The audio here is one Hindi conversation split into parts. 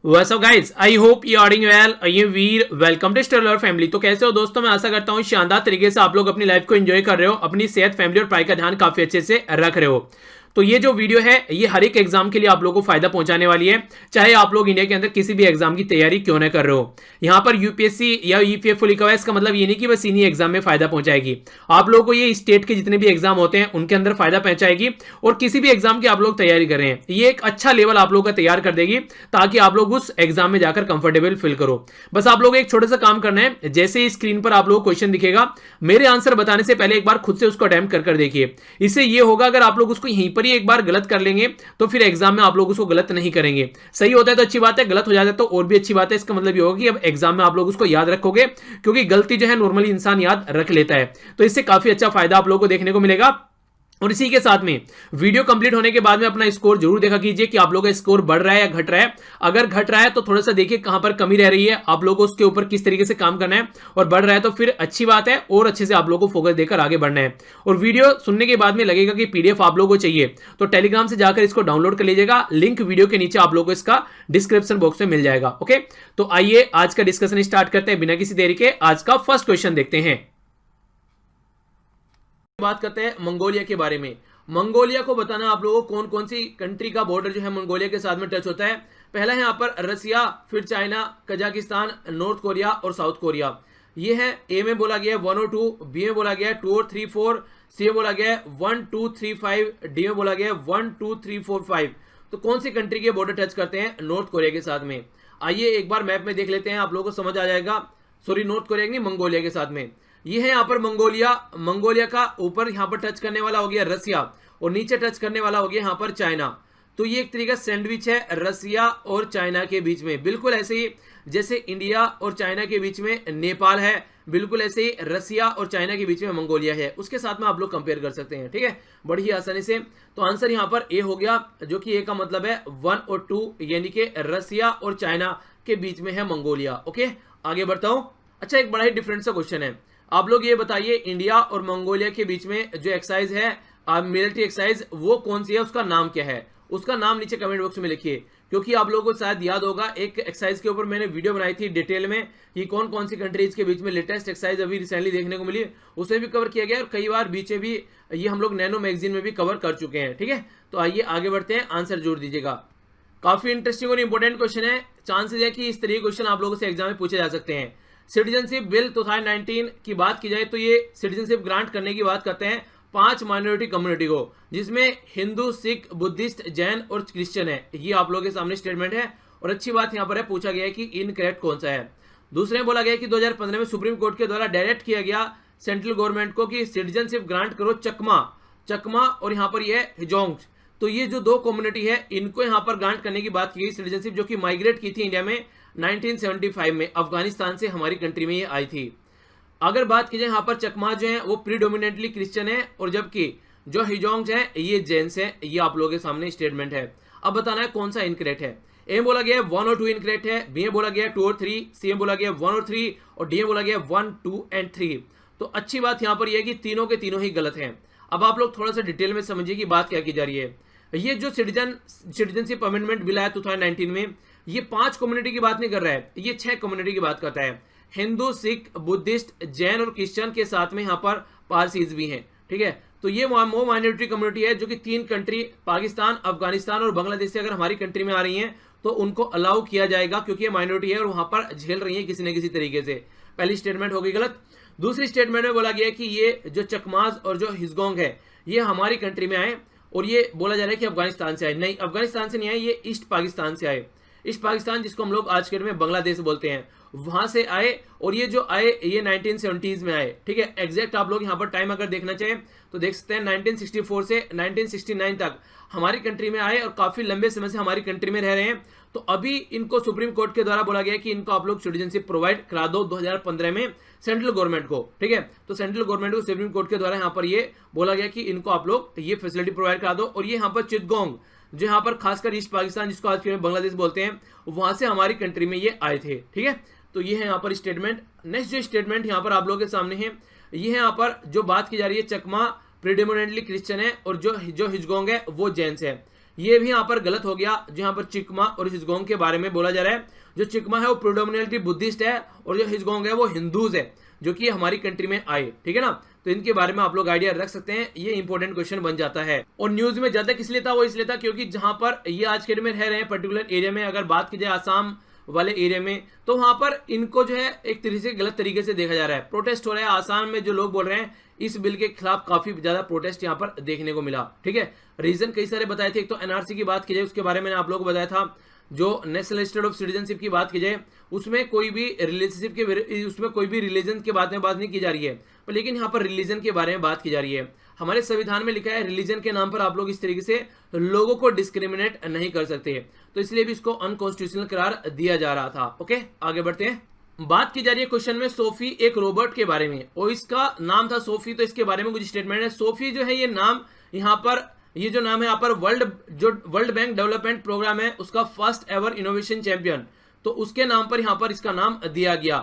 What's up guys? I hope you are doing well. I am Veer, welcome to Stellar family. तो कैसे हो दोस्तों? मैं आशा करता हूँ शानदार तरीके से आप लोग अपनी लाइफ को एंजॉय कर रहे हो, अपनी सेहत, फैमिली और पढ़ाई का ध्यान काफी अच्छे से रख रहे हो। तो ये जो वीडियो है ये हर एक एग्जाम के लिए आप लोगों को फायदा पहुंचाने वाली है, चाहे आप लोग इंडिया के अंदर किसी भी एग्जाम की तैयारी क्यों ना कर रहे हो। यहाँ पर यूपीएससी या ईपीएफओ लिखा हुआ है, इसका मतलब ये नहीं कि बस इन्हीं एग्जाम में फायदा पहुंचाएगी। आप लोगों को ये स्टेट के जितने भी एग्जाम होते हैं उनके अंदर फायदा पहुंचाएगी, और किसी भी एग्जाम की आप लोग तैयारी कर रहे हैं ये एक अच्छा लेवल आप लोग का तैयार कर देगी, ताकि आप लोग उस एग्जाम में जाकर कंफर्टेबल फील करो। बस आप लोग एक छोटा सा काम करना है, जैसे ही स्क्रीन पर आप लोग क्वेश्चन दिखेगा, मेरे आंसर बताने से पहले एक बार खुद से उसको अटेम्प्ट कर देखिए। इससे ये होगा, अगर आप लोग उसको यहीं पर ही एक बार गलत कर लेंगे तो फिर एग्जाम में आप लोग उसको गलत नहीं करेंगे। सही होता है तो अच्छी बात है, गलत हो जाता है तो और भी अच्छी बात है। इसका मतलब ये होगा कि अब एग्जाम में आप लोग उसको याद रखोगे, क्योंकि गलती जो है नॉर्मली इंसान याद रख लेता है। तो इससे काफी अच्छा फायदा आप लोगों को देखने को मिलेगा। और इसी के साथ में वीडियो कंप्लीट होने के बाद में अपना स्कोर जरूर देखा कीजिए कि आप लोगों का स्कोर बढ़ रहा है या घट रहा है। अगर घट रहा है तो थोड़ा सा देखिए कहां पर कमी रह रही है, आप लोगों को उसके ऊपर किस तरीके से काम करना है, और बढ़ रहा है तो फिर अच्छी बात है, और अच्छे से आप लोगों को फोकस देकर आगे बढ़ना है। और वीडियो सुनने के बाद में लगेगा कि पीडीएफ आप लोगों को चाहिए तो टेलीग्राम से जाकर इसको डाउनलोड कर लीजिएगा, लिंक वीडियो के नीचे आप लोगों को इसका डिस्क्रिप्शन बॉक्स में मिल जाएगा। ओके, तो आइए आज का डिस्कशन स्टार्ट करते हैं बिना किसी देरी के। आज का फर्स्ट क्वेश्चन देखते हैं। बात करते हैं मंगोलिया के बारे में। मंगोलिया को बताना आप लोगों को कौन कौन सी कंट्री का बॉर्डर जो है मंगोलिया के साथ में टच होता है। पहला है यहाँ पर रसिया, फिर चाइना, कजाकिस्तान, नॉर्थ कोरिया और साउथ कोरिया। ये है ए में बोला गया है 1 और 2, बी में बोला गया है 2 और 3 4, सी में बोला गया है 1 2 3 5, डी में बोला गया है 1 2 3 4 5। तो कौन सी कंट्री के बॉर्डर टच करते हैं नॉर्थ कोरिया के साथ में? आइए एक बार मैप में देख लेते हैं, आप लोगों को समझ आ जाएगा। सॉरी, नॉर्थ कोरिया नहीं, मंगोलिया के साथ में। ये है यहाँ पर मंगोलिया। मंगोलिया का ऊपर यहाँ पर टच करने वाला हो गया रसिया, और नीचे टच करने वाला हो गया यहाँ पर चाइना। तो ये एक तरीका सैंडविच है रसिया और चाइना के बीच में, बिल्कुल ऐसे ही जैसे इंडिया और चाइना के बीच में नेपाल है, बिल्कुल ऐसे ही रसिया और चाइना के बीच में मंगोलिया है। उसके साथ में आप लोग कंपेयर कर सकते हैं, ठीक है, बड़ी ही आसानी से। तो आंसर यहाँ पर ए हो गया, जो कि ए का मतलब है 1 और 2, यानी कि रसिया और चाइना के बीच में है मंगोलिया। ओके, आगे बढ़ता हूं। अच्छा, एक बड़ा ही डिफरेंट सा क्वेश्चन है। आप लोग ये बताइए, इंडिया और मंगोलिया के बीच में जो एक्सरसाइज है, मिलिट्री एक्सरसाइज, वो कौन सी है, उसका नाम क्या है? उसका नाम नीचे कमेंट बॉक्स में लिखिए, क्योंकि आप लोगों को शायद याद होगा एक एक्सरसाइज के ऊपर मैंने वीडियो बनाई थी डिटेल में कि कौन कौन सी कंट्रीज के बीच में लेटेस्ट एक्सरसाइज अभी रिसेंटली देखने को मिली, उसे भी कवर किया गया, और कई बार बीच में भी ये हम लोग नैनो मैगजीन में भी कवर कर चुके हैं। ठीक है, तो आइए आगे बढ़ते हैं, आंसर जोड़ दीजिएगा। काफी इंटरेस्टिंग और इंपॉर्टेंट क्वेश्चन है, चांसेस है कि इस तरह के क्वेश्चन आप लोगों से एग्जाम में पूछे जा सकते हैं। सिटीजनशिप बिल 2019 की बात की जाए तो ये सिटीजनशिप ग्रांट करने की बात करते हैं 5 माइनॉरिटी कम्युनिटी को, जिसमें हिंदू, सिख, बुद्धिस्ट, जैन और क्रिश्चियन है। ये आप लोगों के सामने स्टेटमेंट है, और अच्छी बात यहाँ पर है, पूछा गया है कि इनकरेक्ट कौन सा है। दूसरे में बोला गया कि 2015 में सुप्रीम कोर्ट के द्वारा डायरेक्ट किया गया सेंट्रल गवर्नमेंट को कि सिटीजनशिप ग्रांट करो चकमा और यहाँ पर यह हिजोंग। तो ये जो दो कम्युनिटी है इनको यहाँ पर ग्रांट करने की बात की गई सिटीजनशिप, जो कि माइग्रेट की थी इंडिया में 1975 में, अफगानिस्तान से हमारी कंट्री में ये आई थी। अगर बात की जाए यहाँ पर चकमा जो है वो प्रीडोमिनेटली क्रिश्चियन है, और जबकि जो हिजोंग है ये जैन्स है। ये आप लोगों के सामने स्टेटमेंट है। अब बताना है कौन सा इनकरेक्ट है। ए में बोला गया है 1 और 2 इनकरेक्ट है, बी में बोला गया है 2 और 3, सी में बोला गया है 1 और 3, और डी में बोला गया है 1 2 एंड 3। तो अच्छी बात यहाँ पर यह है कि तीनों के तीनों ही गलत हैं। अब आप लोग थोड़ा सा डिटेल में समझिए कि बात क्या की जा रही है। ये जो सिटीजनशिप अमेंडमेंट बिल आया 2019 में, ये 5 कम्युनिटी की बात नहीं कर रहा है, ये 6 कम्युनिटी की बात करता है। हिंदू, सिख, बुद्धिस्ट, जैन और क्रिश्चियन के साथ में यहाँ पर पारसीज भी हैं। ठीक है, तो ये वो माइनॉरिटी कम्युनिटी है जो कि 3 कंट्री, पाकिस्तान, अफगानिस्तान और बांग्लादेश से अगर हमारी कंट्री में आ रही हैं तो उनको अलाउ किया जाएगा, क्योंकि ये माइनॉरिटी है और वहां पर झेल रही है किसी न किसी तरीके से। पहली स्टेटमेंट हो गई गलत। दूसरी स्टेटमेंट में बोला गया कि ये जो चकमाज और जो हिजगोंग है ये हमारी कंट्री में आए, और ये बोला जा रहा है कि अफगानिस्तान से आए। नहीं, अफगानिस्तान से नहीं आए, ये ईस्ट पाकिस्तान से आए। ईस्ट पाकिस्तान, जिसको हम लोग आज के डेट में बांग्लादेश बोलते हैं, वहां से आए। और ये जो आए ये 1970s में आए। ठीक है, एग्जैक्ट आप लोग यहाँ पर टाइम अगर देखना चाहें तो देख सकते हैं 1964 से 1969 तक हमारी कंट्री में आए, और काफी लंबे समय से हमारी कंट्री में रह रहे हैं। तो अभी इनको सुप्रीम कोर्ट के द्वारा बोला गया कि इनको आप लोग सिटीजनशिप प्रोवाइड करा दो 2015 में सेंट्रल गवर्नमेंट को। ठीक है, तो सेंट्रल गवर्नमेंट को सुप्रीम कोर्ट के द्वारा यहाँ पर ये बोला गया कि इनको आप लोग ये फैसिलिटी प्रोवाइड करा दो। और ये यहाँ पर चिटगोंग, जो यहाँ पर खासकर ईस्ट पाकिस्तान, जिसको आज के बांग्लादेश बोलते हैं, वहां से हमारी कंट्री में ये आए थे। ठीक है, तो ये है यहाँ पर स्टेटमेंट। नेक्स्ट जो स्टेटमेंट यहाँ पर आप लोगों के सामने है, ये है यहाँ पर जो बात की जा रही है, चकमा प्रीडोमिनेटली क्रिश्चियन है, और जो हिजगोंग है वो जैन्स है। ये भी यहाँ पर गलत हो गया। जो यहाँ पर चिकमा और हिजगोंग के बारे में बोला जा रहा है, जो चिकमा है वो प्रोडोमिनेटली बुद्धिस्ट है और जो हिजगोंग है वो हिंदूज है, जो कि हमारी कंट्री में आए, ठीक है ना। तो इनके बारे में आप लोग आइडिया रख सकते हैं, ये इंपॉर्टेंट क्वेश्चन बन जाता है। और न्यूज में ज्यादा किस लिए था, वो इसलिए था क्योंकि जहां पर ये आज के डेट में रह रहे हैं पर्टिकुलर एरिया में, अगर बात की जाए आसाम वाले एरिया में, तो वहां पर इनको जो है एक तरीके से गलत तरीके से देखा जा रहा है। प्रोटेस्ट हो रहा है आसाम में, जो लोग बोल रहे हैं इस बिल के खिलाफ काफी ज्यादा प्रोटेस्ट यहाँ पर देखने को मिला, ठीक है। रीजन कई सारे बताए थे। एक तो एनआरसी की बात की जाए, उसके बारे में आप लोगों को बताया था। जो नेशनल रजिस्टर ऑफ सिटीजनशिप की बात की जाए, उसमें कोई भी रिलेशनशिप के, उसमें कोई भी रिलीजन के बारे में बात नहीं की जा रही है, पर लेकिन यहाँ पर रिलीजन के बारे में बात की जा रही है। हमारे संविधान में लिखा है रिलीजन के नाम पर आप लोग इस तरीके से लोगों को डिस्क्रिमिनेट नहीं कर सकते, तो इसलिए भी इसको अनकॉन्स्टिट्यूशनल करार दिया जा रहा था। ओके, आगे बढ़ते हैं। बात की जा रही है क्वेश्चन में सोफी एक रोबोट के बारे में, और इसका नाम था सोफी। तो इसके बारे में कुछ स्टेटमेंट है। सोफी जो है ये नाम यहाँ पर, ये जो नाम है यहाँ पर वर्ल्ड बैंक डेवलपमेंट प्रोग्राम है उसका फर्स्ट एवर इनोवेशन चैंपियन, तो उसके नाम पर यहाँ पर इसका नाम दिया गया।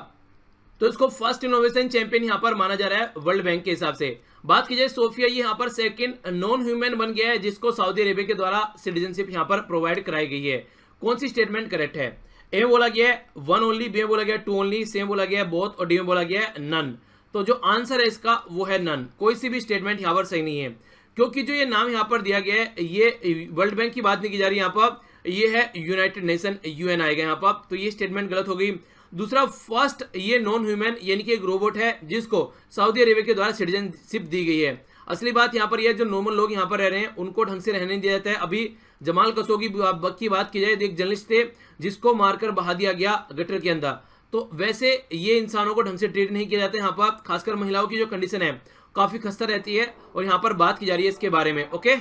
तो इसको फर्स्ट इनोवेशन चैंपियन यहाँ पर माना जा रहा है वर्ल्ड बैंक के हिसाब से। बात की जाए सोफिया, ये यहाँ पर सेकंड नॉन ह्यूमन बन गया है जिसको सऊदी अरेबिया के द्वारा सिटीजनशिप यहाँ पर प्रोवाइड कराई गई है। कौन सी स्टेटमेंट करेक्ट है? ए में बोला गया है वन ओनली, बी में बोला गया है टू ओनली, सी में बोला गया है बोथ, और डी में बोला गया है नन। तो जो आंसर है इसका वो है नन। कोई सी भी स्टेटमेंट यहाँ पर सही नहीं है, क्योंकि जो ये नाम यहाँ पर दिया गया है ये वर्ल्ड बैंक की बात नहीं की जा रही यहाँ पर, ये है यूनाइटेड नेशन, यूएन आएगा यहाँ पर, तो ये स्टेटमेंट गलत हो गई। दूसरा, फर्स्ट ये नॉन ह्यूमन यानी कि एक रोबोट है जिसको सऊदी अरेबिया के द्वारा सिटीजनशिप दी गई है। असली बात यहाँ पर यह जो नॉर्मल लोग यहाँ पर रह रहे हैं उनको ढंग से रहने नहीं दिया जाता है। अभी जमाल खशोगी की बात की जाए, एक जर्नलिस्ट थे जिसको मारकर बहा दिया गया गटर के अंदर, तो वैसे ये इंसानों को ढंग से ट्रीट नहीं किया जाता है यहाँ पर। खासकर महिलाओं की जो कंडीशन है काफी खस्ता रहती है, और यहाँ पर बात की जा रही है इसके बारे में। ओके,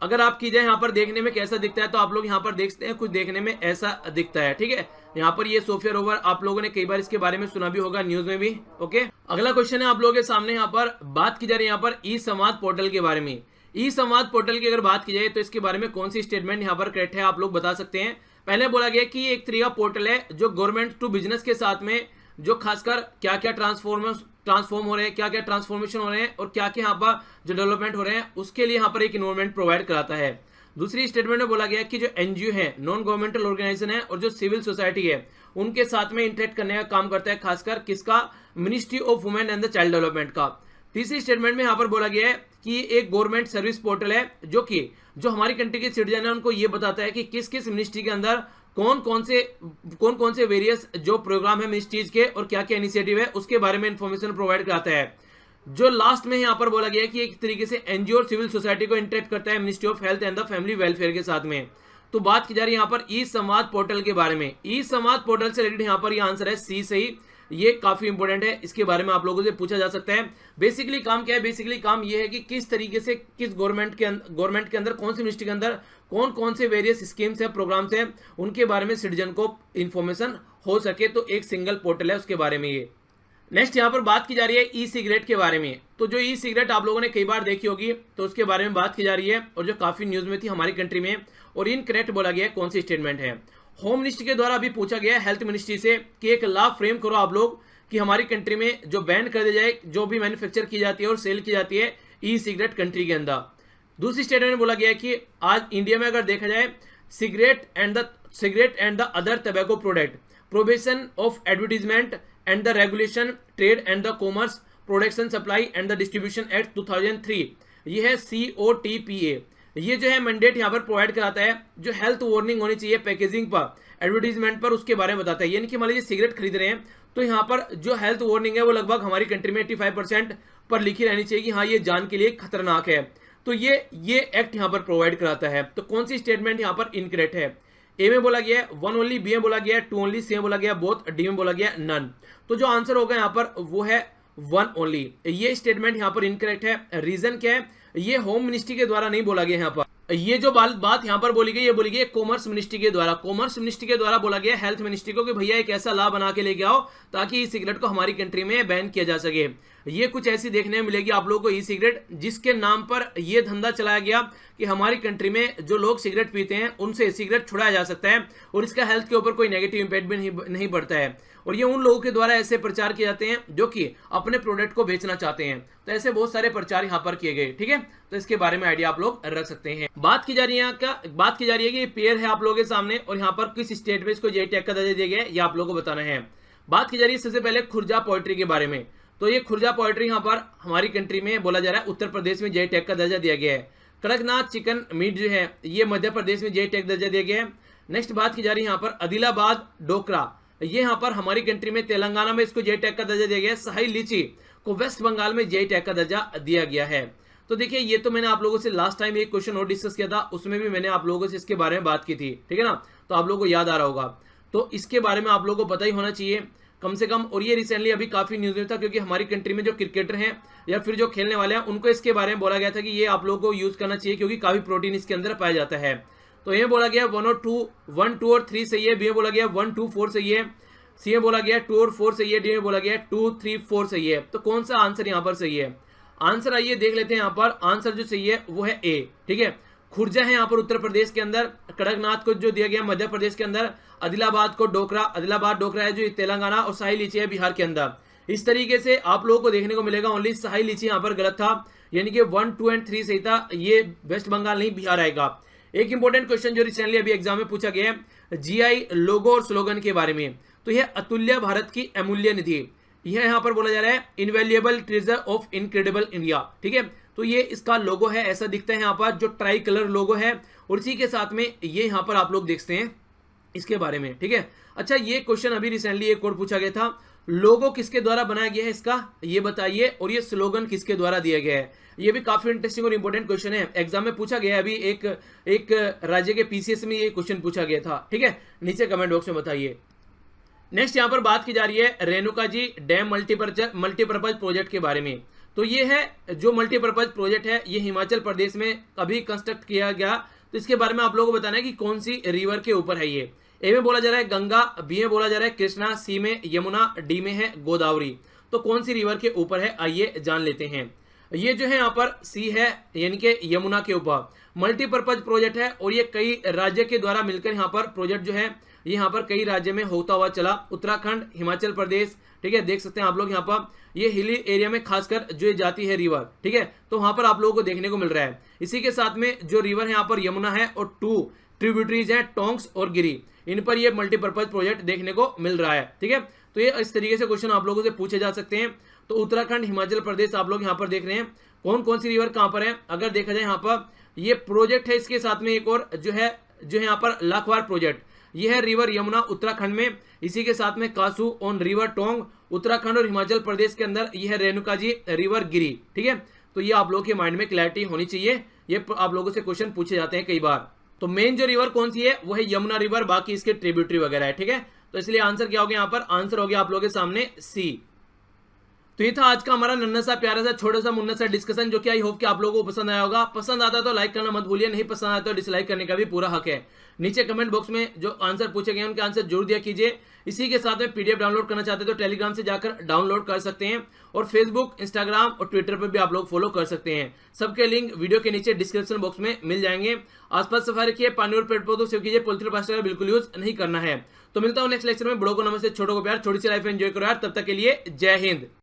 अगर आप की जाए यहाँ पर देखने में कैसा दिखता है, तो आप लोग यहाँ पर देखते हैं कुछ देखने में ऐसा दिखता है, ठीक है। यहाँ पर ये सोफिया रोवर आप लोगों ने कई बार इसके बारे में सुना भी होगा न्यूज में भी। ओके, अगला क्वेश्चन है आप लोगों के सामने, यहाँ पर बात की जा रही है यहाँ पर ई संवाद पोर्टल के बारे में। ई संवाद पोर्टल की अगर बात की जाए तो इसके बारे में कौन सी स्टेटमेंट यहाँ पर करेक्ट है, आप लोग बता सकते हैं। पहले बोला गया कि एक तरीका पोर्टल है जो गवर्नमेंट टू बिजनेस के साथ में जो खासकर क्या क्या ट्रांसफॉर्म हो रहे हैं, क्या क्या ट्रांसफॉर्मेशन हो रहे हैं, और क्या क्या यहाँ पर जो डेवलपमेंट हो रहे हैं उसके लिए यहाँ पर एक इन्वायरमेंट प्रोवाइड कराता है। दूसरी स्टेटमेंट में बोला गया कि जो एनजीओ है, नॉन गवर्नमेंटल ऑर्गेनाइजेशन है, और जो सिविल सोसाइटी है उनके साथ में इंटरेक्ट करने का काम करता है, खासकर किसका, ministry of women and the child development का। तीसरी स्टेटमेंट में यहाँ पर बोला गया है कि एक गवर्नमेंट सर्विस पोर्टल है जो हमारी कंट्री के सिटीजन है उनको ये बताता है कि किस किस मिनिस्ट्री के अंदर कौन कौन से वेरियस जो प्रोग्राम है मिनिस्ट्रीज के और क्या क्या इनिशिएटिव है उसके बारे में इंफॉर्मेशन प्रोवाइड कराता है। जो लास्ट में यहाँ पर बोला गया है कि एक तरीके से एनजीओ और सिविल सोसाइटी को इंटरेक्ट करता है ministry of health and the family welfare के साथ में। तो बात की जा रही है यहाँ पर ई संवाद पोर्टल के बारे में। ई संवाद पोर्टल से रिलेटेड यहाँ पर ये आंसर है सी सही। ये काफी इंपॉर्टेंट है, इसके बारे में आप लोगों से पूछा जा सकता है। बेसिकली काम क्या है, बेसिकली काम ये है कि किस तरीके से किस गवर्नमेंट के अंदर कौन सी मिनिस्ट्री के अंदर कौन से वेरियस स्कीम्स है, प्रोग्राम्स है, उनके बारे में सिटीजन को इंफॉर्मेशन हो सके, तो एक सिंगल पोर्टल है उसके बारे में ये। नेक्स्ट यहाँ पर बात की जा रही है ई सिगरेट के बारे में। तो जो ई सिगरेट आप लोगों ने कई बार देखी होगी, तो उसके बारे में बात की जा रही है, और जो काफी न्यूज में थी हमारी कंट्री में, और इनकरेक्ट बोला गया है। कौन सी स्टेटमेंट है? होम मिनिस्ट्री के द्वारा अभी पूछा गया है हेल्थ मिनिस्ट्री से कि एक लॉ फ्रेम करो आप लोग कि हमारी कंट्री में जो बैन कर दिया जाए जो भी मैन्युफैक्चर की जाती है और सेल की जाती है ई सिगरेट कंट्री के अंदर। दूसरी स्टेटमेंट में बोला गया है कि आज इंडिया में अगर देखा जाए cigarette and the other tobacco product, prohibition of advertisement and the regulation trade and the commerce production supply and the distribution act 2003, ये है COTPA। ये जो है मैंडेट यहाँ पर प्रोवाइड कराता है जो हेल्थ वार्निंग होनी चाहिए पैकेजिंग पर, एडवर्टीजमेंट पर, उसके बारे में बताता है। यानी कि मान लीजिए सिगरेट खरीद रहे हैं तो यहाँ पर जो हेल्थ वार्निंग है वो लगभग हमारी कंट्री में 85% पर लिखी रहनी चाहिए कि हाँ ये जान के लिए खतरनाक है। तो ये एक्ट यहाँ पर प्रोवाइड कराता है। तो कौन सी स्टेटमेंट यहाँ पर इनकरेक्ट है? ए में बोला गया है वन ओनली, बी में बोला गया है टू ओनली, सी में बोला गया बोथ, डी में बोला गया नन। तो जो आंसर होगा यहाँ पर वो है वन ओनली। ये स्टेटमेंट यहाँ पर इनकरेक्ट है। रीजन क्या है? ये होम मिनिस्ट्री के द्वारा नहीं बोला गया यहाँ पर। ये जो बात यहाँ पर बोली गई, ये बोली गई कॉमर्स मिनिस्ट्री के द्वारा। कॉमर्स मिनिस्ट्री के द्वारा बोला गया हेल्थ मिनिस्ट्री को कि भैया एक ऐसा लॉ बना के लेके आओ ताकि ई सिगरेट को हमारी कंट्री में बैन किया जा सके। ये कुछ ऐसी देखने में मिलेगी आप लोगों को ई सिगरेट, जिसके नाम पर यह धंधा चलाया गया कि हमारी कंट्री में जो लोग सिगरेट पीते हैं उनसे सिगरेट छुड़ाया जा सकता है और इसका हेल्थ के ऊपर कोई नेगेटिव इंपैक्ट भी नहीं पड़ता है। और ये उन लोगों के द्वारा ऐसे प्रचार किए जाते हैं जो कि अपने प्रोडक्ट को बेचना चाहते हैं। तो ऐसे बहुत सारे प्रचार यहाँ पर किए गए, ठीक है। तो इसके बारे में आइडिया आप लोग रख सकते हैं। बात की जा रही है कि ये पेयर है आप लोगों के सामने और यहाँ पर किस स्टेट में इसको जेई टैग का दर्जा दिया गया है ये आप लोगों को बताना है। बात की जा रही है सबसे पहले खुर्जा पोएट्री के बारे में। तो ये खुर्जा पोएट्री यहाँ पर हमारी कंट्री में बोला जा रहा है उत्तर प्रदेश में जेई टैग का दर्जा दिया गया है। कड़कनाथ चिकन मीट जो है ये मध्य प्रदेश में जेई टैग दर्जा दिया गया है। नेक्स्ट बात की जा रही है यहाँ पर आदिलाबाद डोकरा, ये यहाँ पर हमारी कंट्री में तेलंगाना में इसको जेई टैग का दर्जा दिया गया है। शाही लीची को वेस्ट बंगाल में जेई टैग का दर्जा दिया गया है। तो देखिए ये तो मैंने आप लोगों से लास्ट टाइम एक क्वेश्चन और डिस्कस किया था, उसमें भी मैंने आप लोगों से इसके बारे में बात की थी, ठीक है ना, तो आप लोगों को याद आ रहा होगा। तो इसके बारे में आप लोगों को पता ही होना चाहिए कम से कम। और ये रिसेंटली अभी काफी न्यूज में था क्योंकि हमारी कंट्री में जो क्रिकेटर हैं या फिर जो खेलने वाले हैं उनको इसके बारे में बोला गया था कि ये आप लोगों को यूज करना चाहिए क्योंकि काफी प्रोटीन इसके अंदर पाया जाता है। तो ये बोला गया 1 और 2 और 3 सही है, बी में बोला गया 1 2 4 सही है, सी में बोला गया 2 और 4 सही है, डी में बोला गया 2 3 4 सही है। तो कौन सा आंसर यहाँ पर सही है? आंसर आइए देख लेते हैं। यहाँ पर आंसर जो सही है वो है ए, ठीक है। खुर्जा है यहाँ पर उत्तर प्रदेश के अंदर, कड़कनाथ को जो दिया गया मध्य प्रदेश के अंदर, आदिलाबाद को डोकरा, आदिलाबाद डोकरा है जो तेलंगाना, और शाही लीची है बिहार के अंदर। इस तरीके से आप लोगों को देखने को मिलेगा ओनली शाही लीची यहाँ पर गलत था, यानी कि 1 2 एंड 3 सही था। ये वेस्ट बंगाल नहीं बिहार आएगा। एक इंपॉर्टेंट क्वेश्चन जो रिसेंटली अभी एग्जाम में पूछा गया है जीआई लोगो और स्लोगन के बारे में। तो यह अतुल्य भारत की अमूल्य निधि, यह यहाँ पर बोला जा रहा है invaluable treasure of incredible India, ठीक है। तो ये इसका लोगो है, ऐसा दिखता है यहाँ पर जो ट्राई कलर लोगो है, और इसी के साथ में ये यहाँ पर आप लोग देखते हैं इसके बारे में, ठीक है। अच्छा ये क्वेश्चन अभी रिसेंटली एक और पूछा गया था, लोगो किसके द्वारा बनाया गया है इसका ये बताइए, और ये स्लोगन किसके द्वारा दिया गया है। ये भी काफी इंटरेस्टिंग और इंपॉर्टेंट क्वेश्चन है, एग्जाम में पूछा गया है। अभी एक राज्य के पीसीएस में ये क्वेश्चन पूछा गया था, ठीक है। नीचे कमेंट बॉक्स में बताइए। नेक्स्ट यहाँ पर बात की जा रही है Renuka ji dam multipurpose project के बारे में। तो ये है जो मल्टीपर्पज प्रोजेक्ट है ये हिमाचल प्रदेश में अभी कंस्ट्रक्ट किया गया। तो इसके बारे में आप लोगों को बताना है कि कौन सी रिवर के ऊपर है ये। ए में बोला जा रहा है गंगा, बी में बोला जा रहा है कृष्णा, सी में यमुना, डी में है गोदावरी। तो कौन सी रिवर के ऊपर है आइए जान लेते हैं। ये जो है यहाँ पर सी है यानी कि यमुना के ऊपर मल्टीपर्पज प्रोजेक्ट है, और ये कई राज्य के द्वारा मिलकर यहाँ पर प्रोजेक्ट जो है ये यहाँ पर कई राज्य में होता हुआ चला। उत्तराखंड, हिमाचल प्रदेश, ठीक है, देख सकते हैं आप लोग यहाँ पर ये हिली एरिया में खासकर जो ये जाती है रिवर, ठीक है, तो वहां पर आप लोगों को देखने को मिल रहा है। इसी के साथ में जो रिवर है यहाँ पर यमुना है, और 2 ट्रिब्यूटरीज हैं टोंक्स और गिरी, इन पर ये मल्टीपर्पज प्रोजेक्ट देखने को मिल रहा है, ठीक है। तो ये इस तरीके से क्वेश्चन आप लोगों से पूछे जा सकते हैं। तो उत्तराखंड, हिमाचल प्रदेश आप लोग यहाँ पर देख रहे हैं कौन कौन सी रिवर कहाँ पर है। अगर देखा जाए यहाँ पर ये प्रोजेक्ट है, इसके साथ में एक और जो है यहाँ पर लाखवार प्रोजेक्ट, ये है रिवर यमुना उत्तराखंड में। इसी के साथ में कासू ऑन रिवर टोंग उत्तराखंड और हिमाचल प्रदेश के अंदर, ये है रेणुका जी रिवर गिरी, ठीक है। तो ये आप लोगों के माइंड में क्लैरिटी होनी चाहिए, ये आप लोगों से क्वेश्चन पूछे जाते हैं कई बार। तो मेन जो रिवर कौन सी है वो है यमुना रिवर, बाकी इसके ट्रिब्यूटरी वगैरह है, ठीक है। तो इसलिए आंसर क्या हो गया यहाँ पर? आंसर हो गया आप लोगों के सामने सी। तो ये था आज का हमारा नन्हा सा प्यारा सा छोटा सा मुन्ना सा डिस्कशन, जो कि आई होप कि आप लोगों को पसंद आया होगा। पसंद आता तो लाइक करना मत भूलिए, नहीं पसंद आता तो डिसलाइक करने का भी पूरा हक है। नीचे कमेंट बॉक्स में जो आंसर पूछे गए उनके आंसर जरूर दिया कीजिए। इसी के साथ में पीडीएफ डाउनलोड करना चाहते हैं तो टेलीग्राम से जाकर डाउनलोड कर सकते हैं, और फेसबुक, इंस्टाग्राम और ट्विटर पर भी आप लोग फॉलो कर सकते हैं। सबके लिंक वीडियो के नीचे डिस्क्रिप्शन बॉक्स में मिल जाएंगे। आसपास सफाई रखिए, पानी और पेड़ पौधों सेव कीजिए, पॉलिथीन प्लास्टिक का बिल्कुल यूज नहीं करना है। तो मिलता हूं नेक्स्ट लेक्चर में। बड़ों को नमस्ते, छोटों को प्यार, छोटी सी लाइफ एंजॉय करो यार। तब तक के लिए जय हिंद।